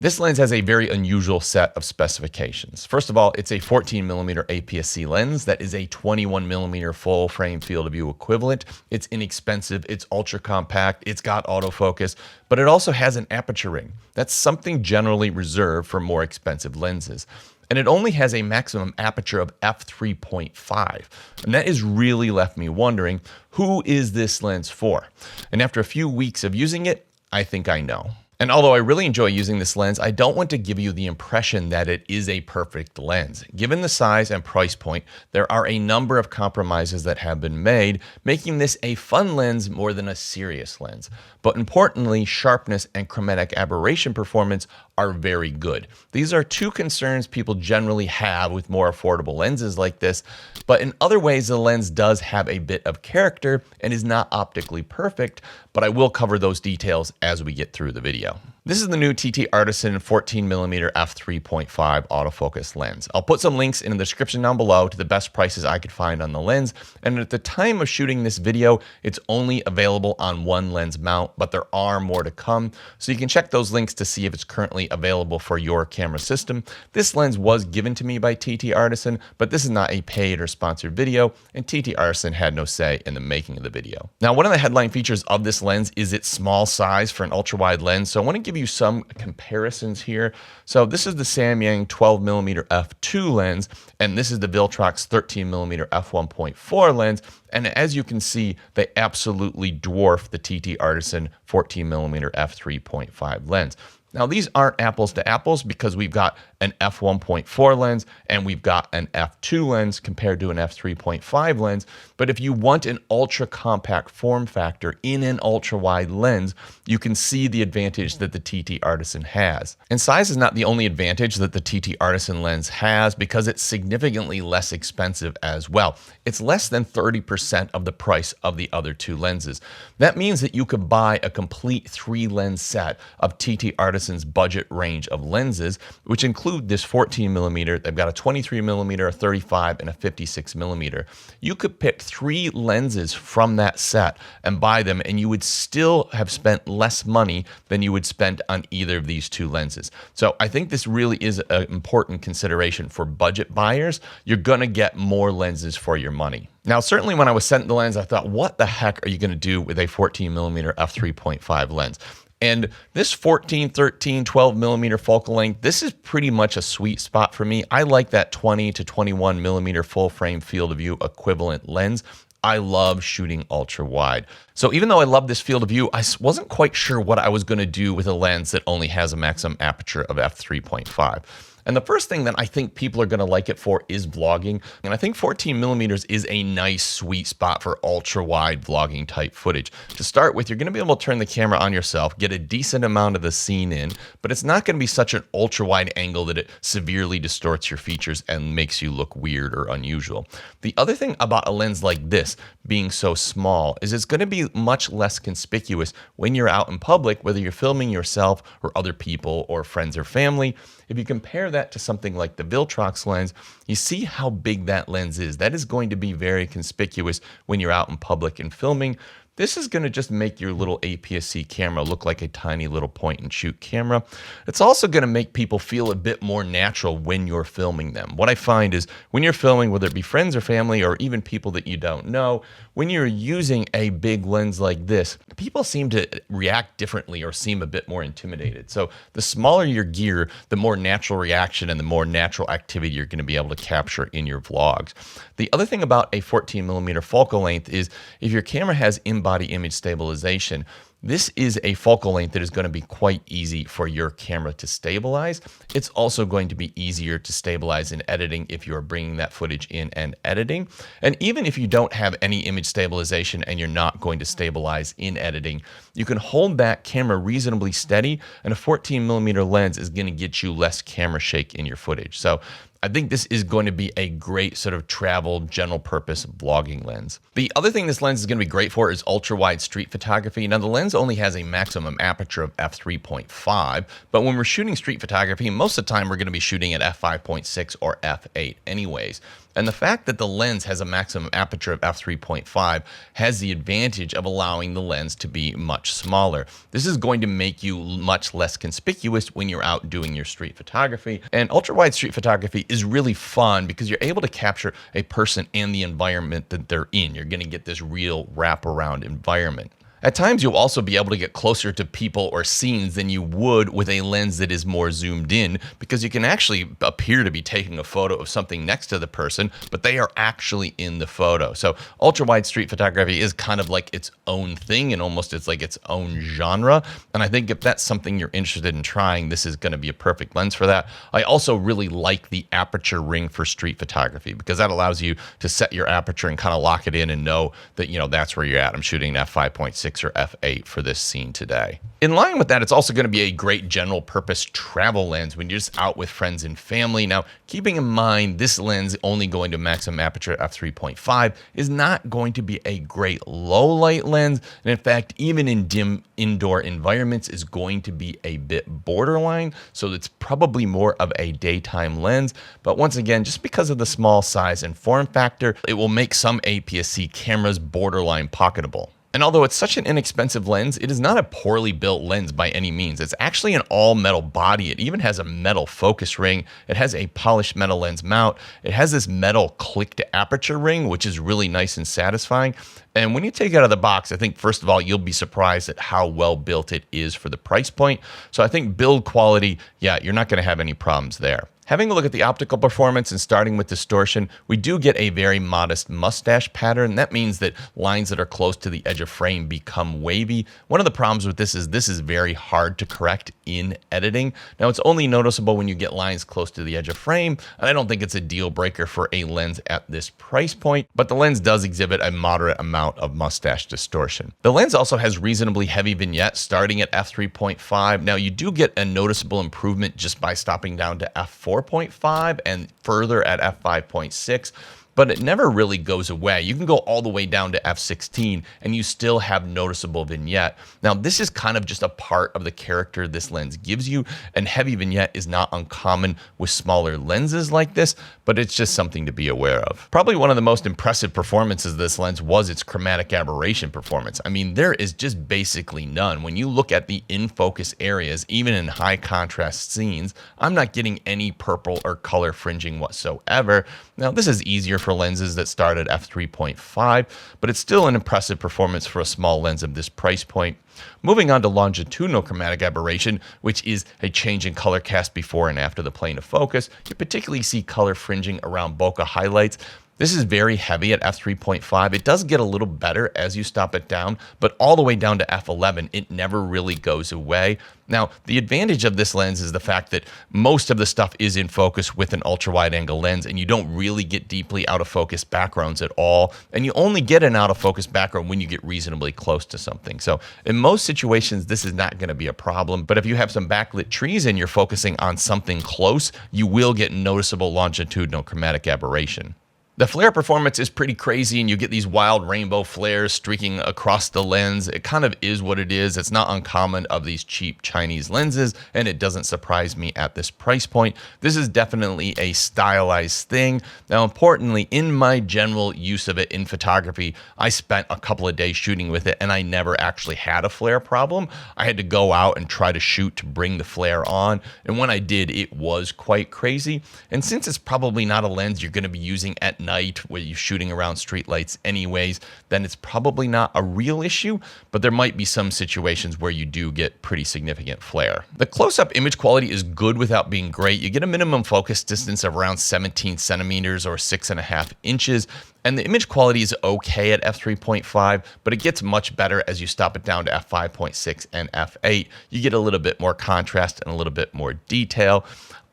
This lens has a very unusual set of specifications. First of all, it's a 14mm APS-C lens that is a 21mm full frame field of view equivalent. It's inexpensive, it's ultra compact, it's got autofocus, but it also has an aperture ring. That's something generally reserved for more expensive lenses. And it only has a maximum aperture of f3.5. And that has really left me wondering, who is this lens for? And after a few weeks of using it, I think I know. And although I really enjoy using this lens, I don't want to give you the impression that it is a perfect lens. Given the size and price point, there are a number of compromises that have been made, making this a fun lens more than a serious lens. But importantly, sharpness and chromatic aberration performance are very good. These are two concerns people generally have with more affordable lenses like this, but in other ways, the lens does have a bit of character and is not optically perfect, but I will cover those details as we get through the video. This is the new TTArtisan 14mm f3.5 autofocus lens. I'll put some links in the description down below to the best prices I could find on the lens, and at the time of shooting this video, it's only available on one lens mount, but there are more to come, so you can check those links to see if it's currently available for your camera system. This lens was given to me by TTArtisan, but this is not a paid or sponsored video, and TTArtisan had no say in the making of the video. Now, one of the headline features of this lens is its small size for an ultra-wide lens, so I want to give you some comparisons here. So this is the Samyang 12mm f2 lens, and this is the Viltrox 13mm f1.4 lens. And as you can see, they absolutely dwarf the TTArtisan 14mm f3.5 lens. Now, these aren't apples to apples because we've got an f1.4 lens and we've got an f2 lens compared to an f3.5 lens. But if you want an ultra compact form factor in an ultra wide lens, you can see the advantage that the TTArtisan has. And size is not the only advantage that the TTArtisan lens has because it's significantly less expensive as well. It's less than 30% of the price of the other two lenses. That means that you could buy a complete 3-lens set of TTArtisan's budget range of lenses, which include this 14mm. They've got a 23mm, a 35, and a 56mm. You could pick 3 lenses from that set and buy them, and you would still have spent less money than you would spend on either of these two lenses. So I think this really is an important consideration for budget buyers. You're going to get more lenses for your money. Now, certainly when I was sent the lens, I thought, what the heck are you going to do with a 14mm f3.5 lens? And this 14, 13, 12mm focal length, this is pretty much a sweet spot for me. I like that 20 to 21mm full frame field of view equivalent lens. I love shooting ultra wide. So even though I love this field of view, I wasn't quite sure what I was going to do with a lens that only has a maximum aperture of f3.5. And the first thing that I think people are going to like it for is vlogging. And I think 14mm is a nice sweet spot for ultra wide vlogging type footage. To start with, you're going to be able to turn the camera on yourself, get a decent amount of the scene in, but it's not going to be such an ultra wide angle that it severely distorts your features and makes you look weird or unusual. The other thing about a lens like this being so small is it's going to be much less conspicuous when you're out in public, whether you're filming yourself or other people or friends or family. If you compare that to something like the Viltrox lens, you see how big that lens is. That is going to be very conspicuous when you're out in public and filming. This is going to just make your little APS-C camera look like a tiny little point-and-shoot camera. It's also going to make people feel a bit more natural when you're filming them. What I find is when you're filming, whether it be friends or family or even people that you don't know, when you're using a big lens like this, people seem to react differently or seem a bit more intimidated. So the smaller your gear, the more natural reaction and the more natural activity you're going to be able to capture in your vlogs. The other thing about a 14mm focal length is if your camera has in-body image stabilization, this is a focal length that is going to be quite easy for your camera to stabilize. It's also going to be easier to stabilize in editing if you're bringing that footage in and editing. And even if you don't have any image stabilization and you're not going to stabilize in editing, you can hold that camera reasonably steady, and a 14mm lens is going to get you less camera shake in your footage. So I think this is going to be a great sort of travel, general purpose vlogging lens. The other thing this lens is going to be great for is ultra wide street photography. Now the lens only has a maximum aperture of f3.5, but when we're shooting street photography, most of the time we're going to be shooting at f5.6 or f8 anyways. And the fact that the lens has a maximum aperture of f3.5 has the advantage of allowing the lens to be much smaller. This is going to make you much less conspicuous when you're out doing your street photography. And ultra-wide street photography is really fun because you're able to capture a person and the environment that they're in. You're going to get this real wraparound environment. At times, you'll also be able to get closer to people or scenes than you would with a lens that is more zoomed in, because you can actually appear to be taking a photo of something next to the person, but they are actually in the photo. So ultra-wide street photography is kind of like its own thing, and almost it's like its own genre. And I think if that's something you're interested in trying, this is going to be a perfect lens for that. I also really like the aperture ring for street photography, because that allows you to set your aperture and kind of lock it in and know that, that's where you're at. I'm shooting an f5.6 or f8 for this scene today. In line with that, it's also going to be a great general purpose travel lens when you're just out with friends and family. Now, keeping in mind this lens only going to maximum aperture at f3.5 is not going to be a great low light lens. And in fact, even in dim indoor environments is going to be a bit borderline. So it's probably more of a daytime lens. But once again, just because of the small size and form factor, it will make some APS-C cameras borderline pocketable. And although it's such an inexpensive lens, it is not a poorly built lens by any means. It's actually an all metal body. It even has a metal focus ring. It has a polished metal lens mount. It has this metal click to aperture ring, which is really nice and satisfying. And when you take it out of the box, I think, first of all, you'll be surprised at how well built it is for the price point. So I think build quality, yeah, you're not going to have any problems there. Having a look at the optical performance and starting with distortion, we do get a very modest mustache pattern. That means that lines that are close to the edge of frame become wavy. One of the problems with this is very hard to correct in editing. Now, it's only noticeable when you get lines close to the edge of frame, and I don't think it's a deal breaker for a lens at this price point, but the lens does exhibit a moderate amount of mustache distortion. The lens also has reasonably heavy vignette starting at f3.5. Now, you do get a noticeable improvement just by stopping down to f4.5 and further at f5.6. But it never really goes away. You can go all the way down to f16 and you still have noticeable vignette. Now, this is kind of just a part of the character this lens gives you, and heavy vignette is not uncommon with smaller lenses like this, but it's just something to be aware of. Probably one of the most impressive performances of this lens was its chromatic aberration performance. I mean, there is just basically none. When you look at the in-focus areas, even in high contrast scenes, I'm not getting any purple or color fringing whatsoever. Now, this is easier for lenses that start at f3.5, but it's still an impressive performance for a small lens of this price point. Moving on to longitudinal chromatic aberration, which is a change in color cast before and after the plane of focus. You particularly see color fringing around bokeh highlights. This is very heavy at f3.5. It does get a little better as you stop it down, but all the way down to f11, it never really goes away. Now, the advantage of this lens is the fact that most of the stuff is in focus with an ultra-wide angle lens, and you don't really get deeply out of focus backgrounds at all. And you only get an out of focus background when you get reasonably close to something. So in most situations, this is not going to be a problem. But if you have some backlit trees and you're focusing on something close, you will get noticeable longitudinal chromatic aberration. The flare performance is pretty crazy, and you get these wild rainbow flares streaking across the lens. It kind of is what it is. It's not uncommon of these cheap Chinese lenses, and it doesn't surprise me at this price point. This is definitely a stylized thing. Now, importantly, in my general use of it in photography, I spent a couple of days shooting with it, and I never actually had a flare problem. I had to go out and try to shoot to bring the flare on, and when I did, it was quite crazy. And since it's probably not a lens you're going to be using at night where you're shooting around streetlights anyways, then it's probably not a real issue, but there might be some situations where you do get pretty significant flare. The close-up image quality is good without being great. You get a minimum focus distance of around 17 centimeters or 6.5 inches, and the image quality is okay at f3.5, but it gets much better as you stop it down to f5.6 and f8. You get a little bit more contrast and a little bit more detail.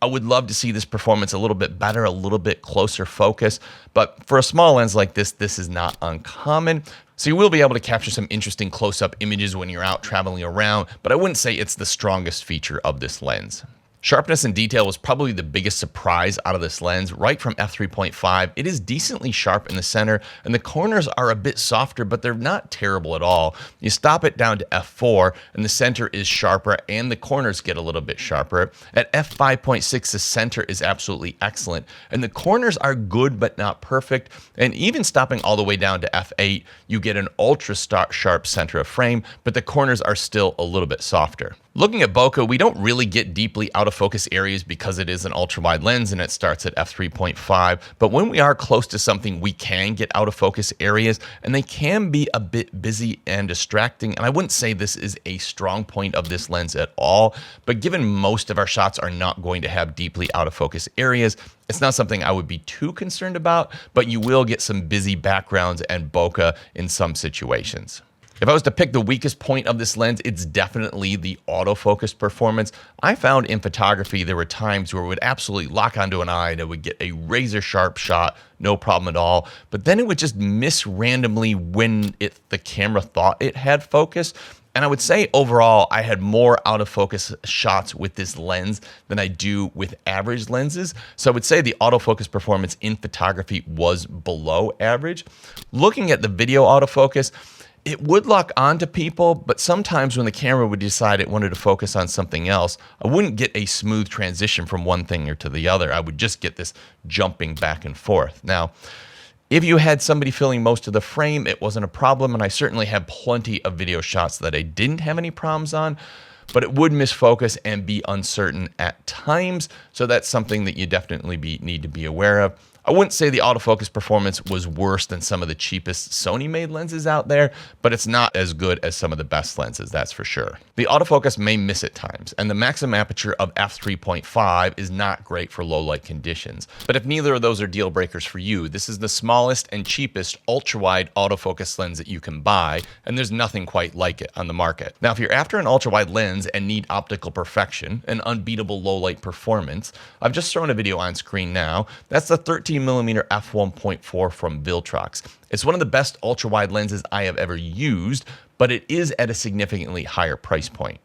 I would love to see this performance a little bit better, a little bit closer focus, but for a small lens like this, this is not uncommon. So you will be able to capture some interesting close-up images when you're out traveling around, but I wouldn't say it's the strongest feature of this lens. Sharpness and detail was probably the biggest surprise out of this lens. Right from f3.5, it is decently sharp in the center, and the corners are a bit softer, but they're not terrible at all. You stop it down to f4, and the center is sharper, and the corners get a little bit sharper. At f5.6, the center is absolutely excellent, and the corners are good but not perfect. And even stopping all the way down to f8, you get an ultra sharp center of frame, but the corners are still a little bit softer. Looking at bokeh, we don't really get deeply out of focus areas because it is an ultra wide lens and it starts at f3.5. But when we are close to something, we can get out of focus areas, and they can be a bit busy and distracting. And I wouldn't say this is a strong point of this lens at all, but given most of our shots are not going to have deeply out of focus areas, it's not something I would be too concerned about, but you will get some busy backgrounds and bokeh in some situations. If I was to pick the weakest point of this lens, it's definitely the autofocus performance. I found in photography there were times where it would absolutely lock onto an eye and it would get a razor sharp shot, no problem at all. But then it would just miss randomly when the camera thought it had focus. And I would say overall, I had more out of focus shots with this lens than I do with average lenses. So I would say the autofocus performance in photography was below average. Looking at the video autofocus, it would lock onto people, but sometimes when the camera would decide it wanted to focus on something else, I wouldn't get a smooth transition from one thing or to the other. I would just get this jumping back and forth. Now, if you had somebody filling most of the frame, it wasn't a problem, and I certainly have plenty of video shots that I didn't have any problems on, but it would misfocus and be uncertain at times, so that's something that you definitely need to be aware of. I wouldn't say the autofocus performance was worse than some of the cheapest Sony-made lenses out there, but it's not as good as some of the best lenses, that's for sure. The autofocus may miss at times, and the maximum aperture of f3.5 is not great for low light conditions. But if neither of those are deal breakers for you, this is the smallest and cheapest ultra-wide autofocus lens that you can buy, and there's nothing quite like it on the market. Now, if you're after an ultra-wide lens and need optical perfection and unbeatable low light performance, I've just thrown a video on screen now. That's the 13mm f1.4 from Viltrox. It's one of the best ultra-wide lenses I have ever used, but it is at a significantly higher price point.